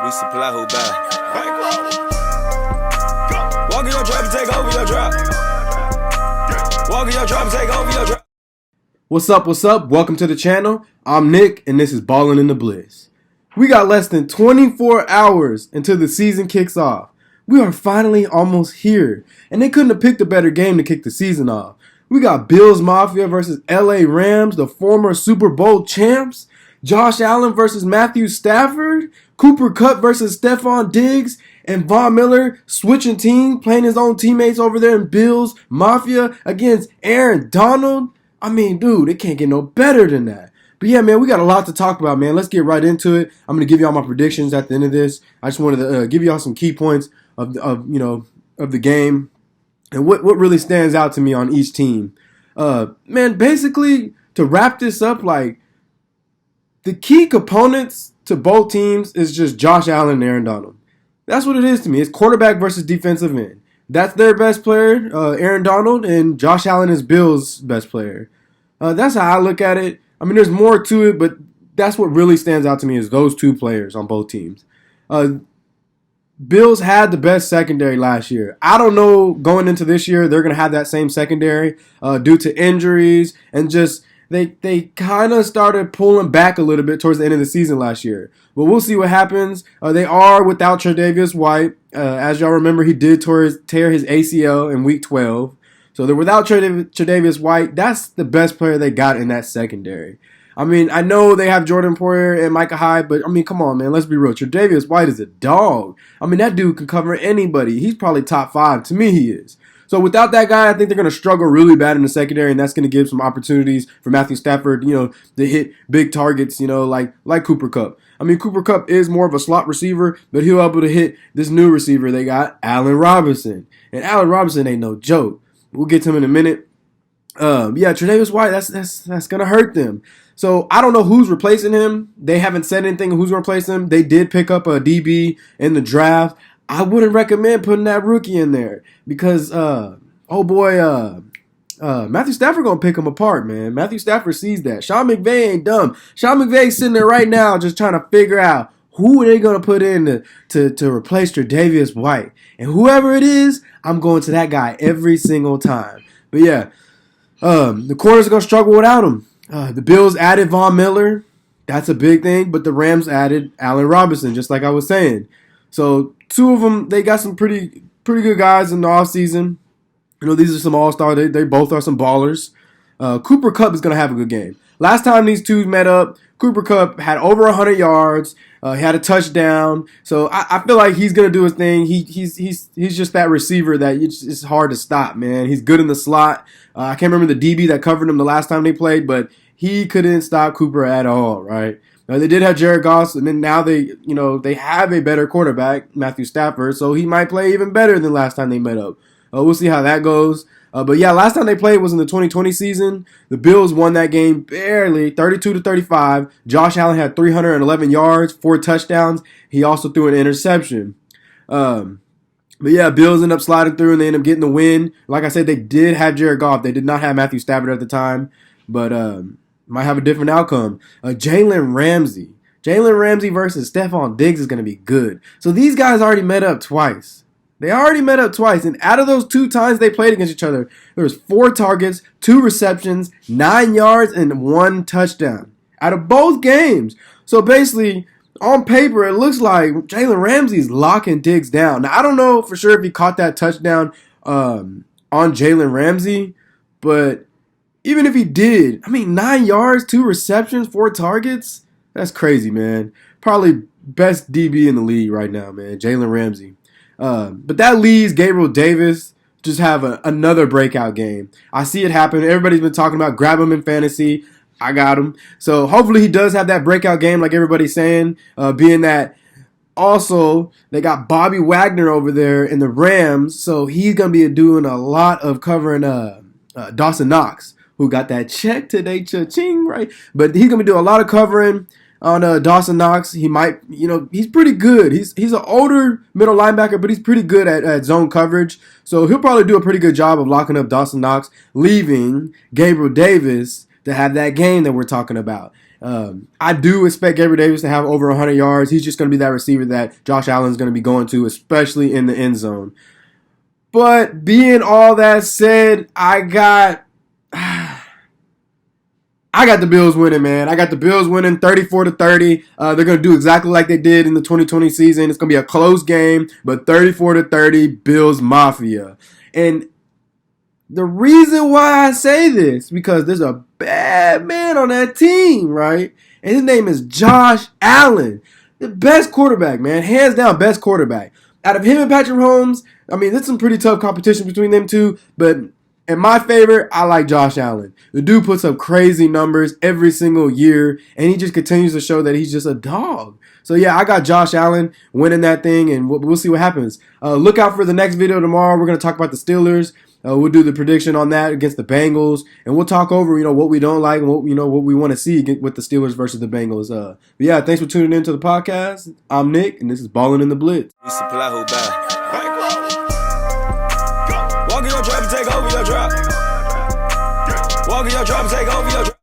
We supply who buy. Walk in your drop and take over your drop. Walk in your drop and take over your drop. What's up? What's up? Welcome to the channel. I'm Nick, and this is Ballin In The Blitz. We got less than 24 hours until the season kicks off. We are finally almost here, and they couldn't have picked a better game to kick the season off. We got Bills Mafia versus LA Rams, the former Super Bowl champs. Josh Allen versus Matthew Stafford. Cooper Kupp versus Stefon Diggs. And Von Miller switching teams, playing his own teammates over there in Bills Mafia against Aaron Donald. I mean, dude, it can't get no better than that. But yeah, man, we got a lot to talk about, man. Let's get right into it. I'm going to give y'all my predictions at the end of this. I just wanted to give y'all some key points of the game and what really stands out to me on each team. Man, basically, to wrap this up, like, the key components to both teams is just Josh Allen and Aaron Donald. That's what it is to me. It's quarterback versus defensive end. That's their best player, Aaron Donald, and Josh Allen is Bill's best player. That's how I look at it. I mean, there's more to it, but that's what really stands out to me is those two players on both teams. Bills had the best secondary last year. I don't know going into this year they're going to have that same secondary due to injuries and just they kind of started pulling back a little bit towards the end of the season last year. But we'll see what happens. They are without Tre'Davious White. As y'all remember, he did tear his ACL in Week 12. So they're without Tre'Davious White. That's the best player they got in that secondary. I mean, I know they have Jordan Poyer and Micah Hyde, but I mean, come on, man. Let's be real. Tre'Davious White is a dog. I mean, that dude can cover anybody. He's probably top 5. To me, he is. So without that guy, I think they're going to struggle really bad in the secondary, and that's going to give some opportunities for Matthew Stafford, to hit big targets, like Cooper Kupp. I mean, Cooper Kupp is more of a slot receiver, but he'll be able to hit this new receiver they got, Allen Robinson. And Allen Robinson ain't no joke. We'll get to him in a minute. Tre'Davious White, that's going to hurt them. So I don't know who's replacing him. They haven't said anything who's going to replace him. They did pick up a DB in the draft. I wouldn't recommend putting that rookie in there because, Matthew Stafford going to pick him apart, man. Matthew Stafford sees that. Sean McVay ain't dumb. Sean McVay's sitting there right now just trying to figure out who are they going to put in to replace Tre'Davious White. And whoever it is, I'm going to that guy every single time. But yeah, the corners are going to struggle without him. The Bills added Von Miller. That's a big thing. But the Rams added Allen Robinson, just like I was saying. So two of them, they got some pretty good guys in the offseason. These are some all-stars. They both are some ballers. Cooper Kupp is going to have a good game. Last time these two met up, Cooper Kupp had over 100 yards. He had a touchdown. So I feel like he's going to do his thing. He's just that receiver that it's hard to stop, man. He's good in the slot. I can't remember the DB that covered him the last time they played, but he couldn't stop Cooper at all, right? They did have Jared Goff, and then now they have a better quarterback, Matthew Stafford, so he might play even better than last time they met up. We'll see how that goes. But yeah, last time they played was in the 2020 season. The Bills won that game barely, 32-35. Josh Allen had 311 yards, 4 touchdowns. He also threw an interception. But yeah, Bills end up sliding through and they end up getting the win. Like I said, they did have Jared Goff. They did not have Matthew Stafford at the time, but might have a different outcome. Jalen Ramsey versus Stefon Diggs is going to be good. So these guys already met up twice. And out of those 2 times they played against each other, there was 4 targets, 2 receptions, 9 yards, and 1 touchdown out of both games. So basically, on paper, it looks like Jalen Ramsey's locking Diggs down. Now, I don't know for sure if he caught that touchdown on Jalen Ramsey, but even if he did, 9 yards, 2 receptions, 4 targets, that's crazy, man. Probably best DB in the league right now, man, Jalen Ramsey. But that leaves Gabriel Davis just have another breakout game. I see it happen. Everybody's been talking about grab him in fantasy. I got him. So hopefully he does have that breakout game like everybody's saying, being that also they got Bobby Wagner over there in the Rams. So he's going to be doing a lot of covering Dawson Knox, who got that check today, cha-ching, right? But he's going to be doing a lot of covering on Dawson Knox. He might, he's pretty good. He's an older middle linebacker, but he's pretty good at zone coverage. So he'll probably do a pretty good job of locking up Dawson Knox, leaving Gabriel Davis to have that game that we're talking about. I do expect Gabriel Davis to have over 100 yards. He's just going to be that receiver that Josh Allen's going to be going to, especially in the end zone. But being all that said, I got the Bills winning, man. I got the Bills winning 34-30. They're going to do exactly like they did in the 2020 season. It's going to be a close game, but 34-30, Bills Mafia. And the reason why I say this, because there's a bad man on that team, right? And his name is Josh Allen. The best quarterback, man. Hands down, best quarterback. Out of him and Patrick Mahomes, I mean, there's some pretty tough competition between them two, but in my favor, I like Josh Allen. The dude puts up crazy numbers every single year, and he just continues to show that he's just a dog. So, yeah, I got Josh Allen winning that thing, and we'll see what happens. Look out for the next video tomorrow. We're going to talk about the Steelers. We'll do the prediction on that against the Bengals, and we'll talk over, what we don't like and what we want to see with the Steelers versus the Bengals. But yeah, thanks for tuning in to the podcast. I'm Nick, and this is Ballin In The Blitz. Walk in your trap and take over your drop. Walk in your trap and take over your drop.